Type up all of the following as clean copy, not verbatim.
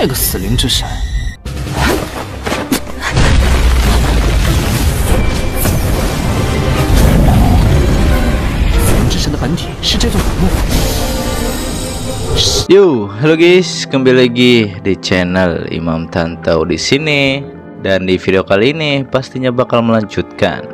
这个死灵之神。死灵之神的本体是这座坟墓。 Yo, halo guys, kembali lagi di channel Imam Tantau di sini. Dan di video kali ini pastinya bakal melanjutkan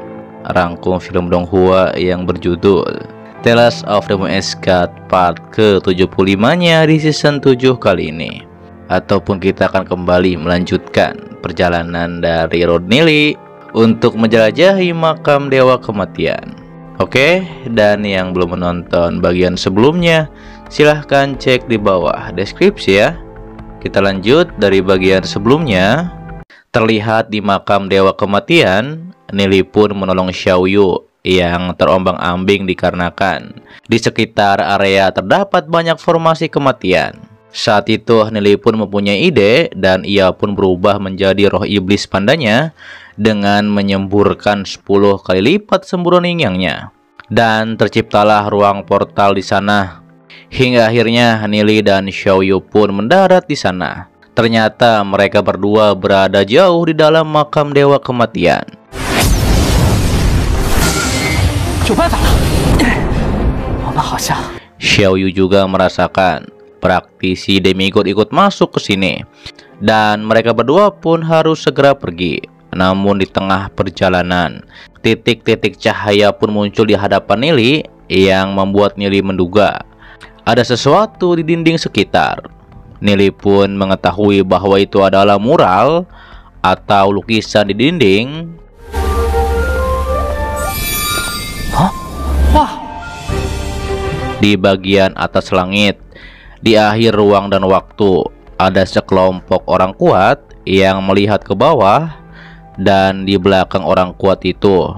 rangkum film Donghua yang berjudul The Last of the Moon God part ke-75-nya di season 7 kali ini. Ataupun kita akan kembali melanjutkan perjalanan dari Road Nili untuk menjelajahi makam Dewa Kematian. Oke, dan yang belum menonton bagian sebelumnya, silahkan cek di bawah deskripsi ya. Kita lanjut dari bagian sebelumnya. Terlihat di makam Dewa Kematian, Nili pun menolong Xiaoyu yang terombang-ambing dikarenakan di sekitar area terdapat banyak formasi kematian. Saat itu Nili pun mempunyai ide dan ia pun berubah menjadi roh iblis pandanya dengan menyemburkan 10 kali lipat semburan yin-yangnya. Dan terciptalah ruang portal di sana. Hingga akhirnya Nili dan Xiaoyu pun mendarat di sana. Ternyata mereka berdua berada jauh di dalam makam Dewa Kematian. Xiaoyu juga merasakan praktisi demigod ikut masuk ke sini. Dan mereka berdua pun harus segera pergi. Namun di tengah perjalanan, titik-titik cahaya pun muncul di hadapan Nili yang membuat Nili menduga ada sesuatu di dinding sekitar. Nili pun mengetahui bahwa itu adalah mural atau lukisan di dinding. Wah. Di bagian atas langit, di akhir ruang dan waktu, ada sekelompok orang kuat yang melihat ke bawah. Dan di belakang orang kuat itu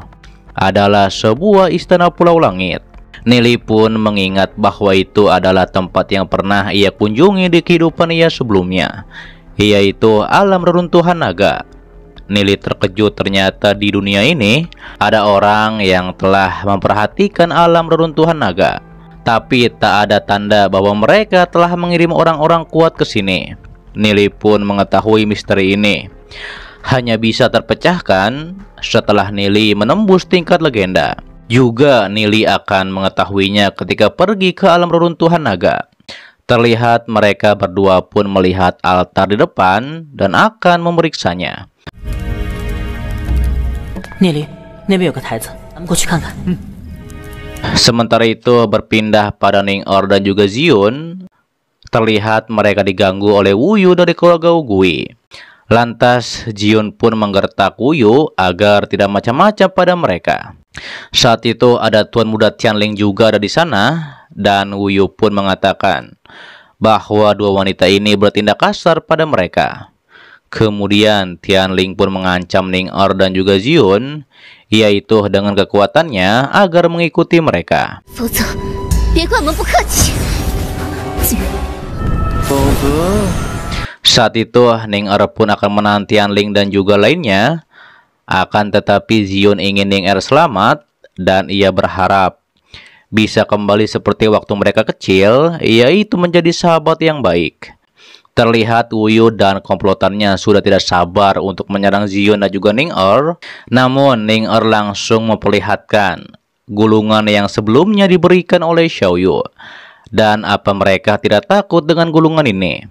adalah sebuah istana pulau langit. Nili pun mengingat bahwa itu adalah tempat yang pernah ia kunjungi di kehidupan ia sebelumnya, yaitu alam reruntuhan naga. Nili terkejut ternyata di dunia ini ada orang yang telah memperhatikan alam reruntuhan naga. Tapi tak ada tanda bahwa mereka telah mengirim orang-orang kuat ke sini. Nili pun mengetahui misteri ini hanya bisa terpecahkan setelah Nili menembus tingkat legenda. Juga Nili akan mengetahuinya ketika pergi ke alam reruntuhan naga. Terlihat mereka berdua pun melihat altar di depan dan akan memeriksanya. Nili, nabi ada台子,咱们过去看看. Sementara itu berpindah pada Ning Er dan juga Zion. Terlihat mereka diganggu oleh Wuyu dari keluarga Ugui. Lantas Zion pun menggertak Wuyu agar tidak macam-macam pada mereka. Saat itu ada Tuan Muda Tianling juga ada di sana. Dan Wuyu pun mengatakan bahwa dua wanita ini bertindak kasar pada mereka. Kemudian Tianling pun mengancam Ning Er dan juga Zion, yaitu dengan kekuatannya agar mengikuti mereka. Saat itu Ning Er pun akan menahan Tianling dan juga lainnya. Akan tetapi Zion ingin Ning Er selamat dan ia berharap bisa kembali seperti waktu mereka kecil, yaitu menjadi sahabat yang baik. Terlihat Wuyu dan komplotannya sudah tidak sabar untuk menyerang Zion dan juga Ning Er. Namun Ning Er langsung memperlihatkan gulungan yang sebelumnya diberikan oleh Xiaoyu. Dan apa mereka tidak takut dengan gulungan ini?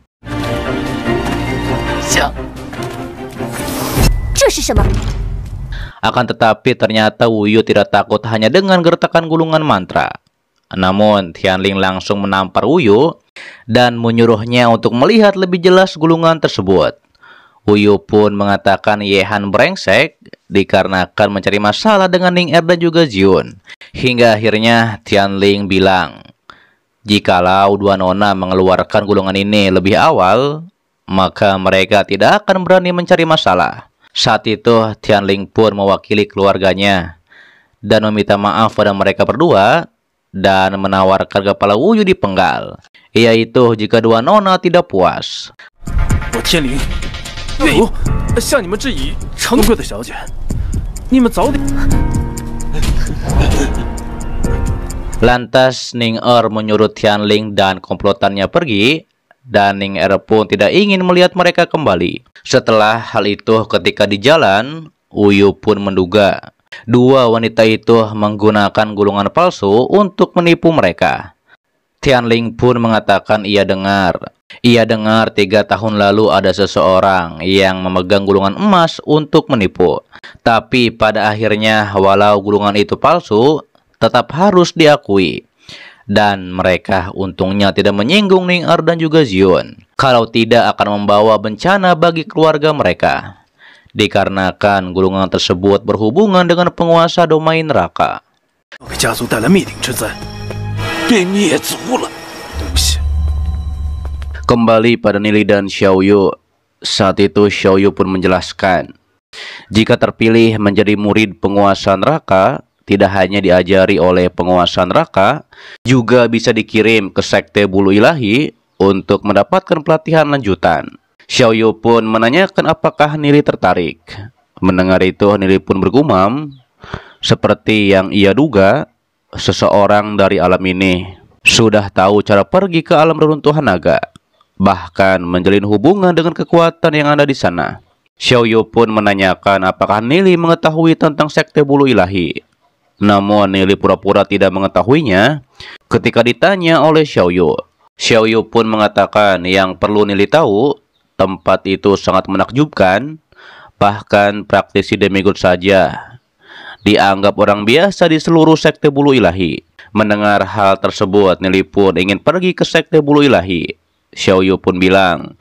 Akan tetapi ternyata Wuyu tidak takut hanya dengan gertakan gulungan mantra. Namun Tianling langsung menampar Wuyu dan menyuruhnya untuk melihat lebih jelas gulungan tersebut. Wuyu pun mengatakan Yehan brengsek dikarenakan mencari masalah dengan Ning Er dan juga Zion. Hingga akhirnya Tianling bilang, jikalau dua nona mengeluarkan gulungan ini lebih awal, maka mereka tidak akan berani mencari masalah. Saat itu Tianling pun mewakili keluarganya dan meminta maaf pada mereka berdua dan menawarkan kepala Wuyu dipenggal, yaitu jika dua nona tidak puas. Lantas Ning Er menyuruh Tianling dan komplotannya pergi dan Ning Er pun tidak ingin melihat mereka kembali. Setelah hal itu, ketika di jalan, Uyu pun menduga dua wanita itu menggunakan gulungan palsu untuk menipu mereka. Tianling pun mengatakan ia dengar 3 tahun lalu ada seseorang yang memegang gulungan emas untuk menipu. Tapi pada akhirnya walau gulungan itu palsu, tetap harus diakui. Dan mereka untungnya tidak menyinggung Ning Er dan juga Zion. Kalau tidak akan membawa bencana bagi keluarga mereka. Dikarenakan gulungan tersebut berhubungan dengan penguasa domain neraka. Kembali pada Nili dan Xiaoyu. Saat itu Xiaoyu pun menjelaskan, jika terpilih menjadi murid penguasa neraka, tidak hanya diajari oleh penguasa neraka, juga bisa dikirim ke sekte bulu ilahi untuk mendapatkan pelatihan lanjutan. Xiaoyu pun menanyakan apakah Nili tertarik. Mendengar itu, Nili pun bergumam, seperti yang ia duga, seseorang dari alam ini sudah tahu cara pergi ke alam reruntuhan naga, bahkan menjalin hubungan dengan kekuatan yang ada di sana. Xiaoyu pun menanyakan apakah Nili mengetahui tentang sekte bulu ilahi. Namun Nili pura-pura tidak mengetahuinya. Ketika ditanya oleh Xiaoyu, Xiaoyu pun mengatakan yang perlu Nili tahu, tempat itu sangat menakjubkan. Bahkan praktisi demigod saja dianggap orang biasa di seluruh sekte bulu ilahi. Mendengar hal tersebut, Nili pun ingin pergi ke sekte bulu ilahi. Xiaoyu pun bilang,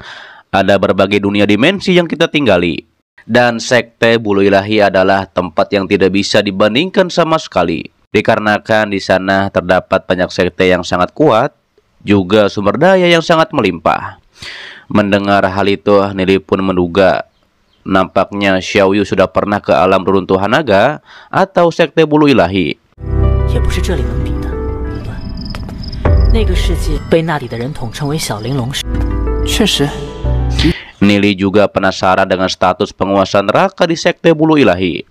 ada berbagai dunia dimensi yang kita tinggali, dan sekte bulu ilahi adalah tempat yang tidak bisa dibandingkan sama sekali. Dikarenakan di sana terdapat banyak sekte yang sangat kuat, juga sumber daya yang sangat melimpah. Mendengar hal itu, Nili pun menduga nampaknya Xiaoyu sudah pernah ke alam reruntuhan naga atau sekte bulu ilahi. Nili juga penasaran dengan status penguasa neraka di sekte bulu ilahi,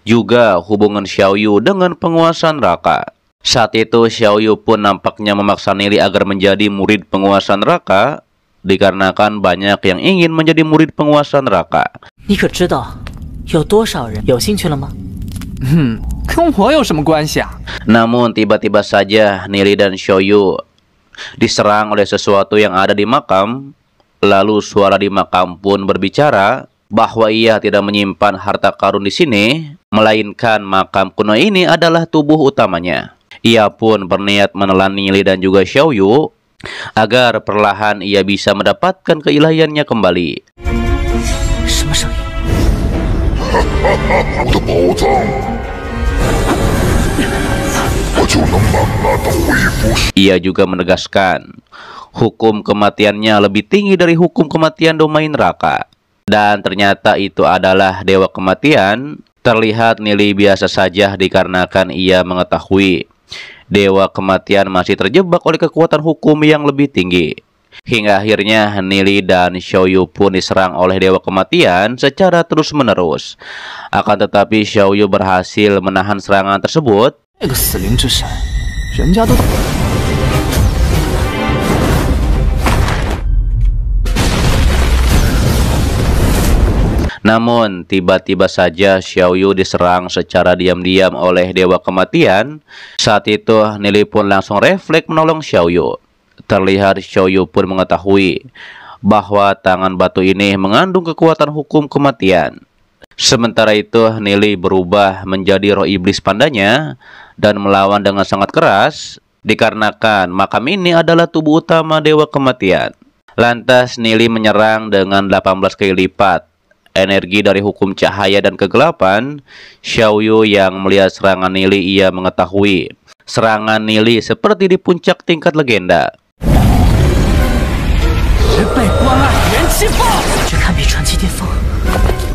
juga hubungan Xiaoyu dengan penguasa neraka. Saat itu Xiaoyu pun nampaknya memaksa Nili agar menjadi murid penguasa neraka, dikarenakan banyak yang ingin menjadi murid penguasa neraka. Namun tiba-tiba saja Nili dan Xiaoyu diserang oleh sesuatu yang ada di makam. Lalu suara di makam pun berbicara bahwa ia tidak menyimpan harta karun di sini, melainkan makam kuno ini adalah tubuh utamanya. Ia pun berniat menelan Nili dan juga Xiaoyu agar perlahan ia bisa mendapatkan keilahiannya kembali. Ia juga menegaskan hukum kematiannya lebih tinggi dari hukum kematian domain neraka. Dan ternyata itu adalah dewa kematian. Terlihat Nili biasa saja dikarenakan ia mengetahui dewa kematian masih terjebak oleh kekuatan hukum yang lebih tinggi. Hingga akhirnya Nili dan Xiaoyu pun diserang oleh dewa kematian secara terus-menerus. Akan tetapi Xiaoyu berhasil menahan serangan tersebut. Namun tiba-tiba saja Xiaoyu diserang secara diam-diam oleh dewa kematian. Saat itu Nili pun langsung refleks menolong Xiaoyu. Terlihat Xiaoyu pun mengetahui bahwa tangan batu ini mengandung kekuatan hukum kematian. Sementara itu Nili berubah menjadi roh iblis pandanya dan melawan dengan sangat keras, dikarenakan makam ini adalah tubuh utama dewa kematian. Lantas Nili menyerang dengan 18 kali lipat energi dari hukum cahaya dan kegelapan. Xiaoyu yang melihat serangan Nili, ia mengetahui serangan Nili seperti di puncak tingkat legenda.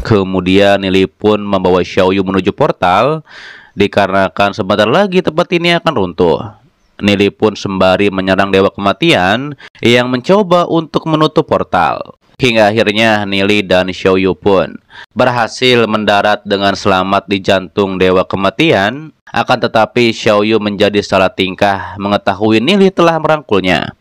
Kemudian Nili pun membawa Xiaoyu menuju portal, dikarenakan sebentar lagi tempat ini akan runtuh. Nili pun sembari menyerang dewa kematian yang mencoba untuk menutup portal. Hingga akhirnya Nili dan Xiaoyu pun berhasil mendarat dengan selamat di jantung dewa kematian. Akan tetapi Xiaoyu menjadi salah tingkah mengetahui Nili telah merangkulnya.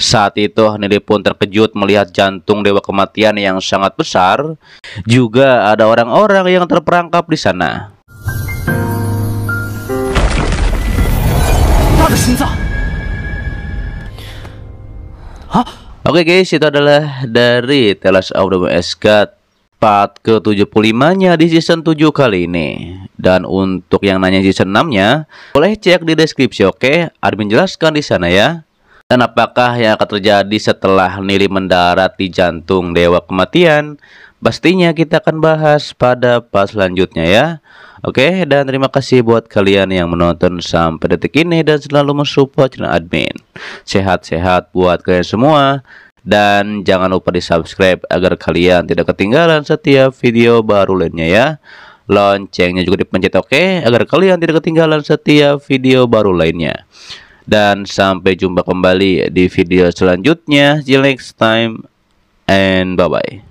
Saat itu Nili pun terkejut melihat jantung Dewa Kematian yang sangat besar. Juga ada orang-orang yang terperangkap di sana. Oke guys, itu adalah dari Tales of the West God part ke-75-nya di season 7 kali ini. Dan untuk yang nanya season 6-nya, boleh cek di deskripsi, oke? Admin jelaskan di sana ya. Dan apakah yang akan terjadi setelah Nili mendarat di jantung Dewa Kematian? Pastinya kita akan bahas pada part selanjutnya ya. Oke, dan terima kasih buat kalian yang menonton sampai detik ini dan selalu mensupport channel admin. Sehat-sehat buat kalian semua. Dan jangan lupa di subscribe agar kalian tidak ketinggalan setiap video baru lainnya ya. Loncengnya juga dipencet, oke, agar kalian tidak ketinggalan setiap video baru lainnya. Dan sampai jumpa kembali di video selanjutnya. See you next time and bye bye.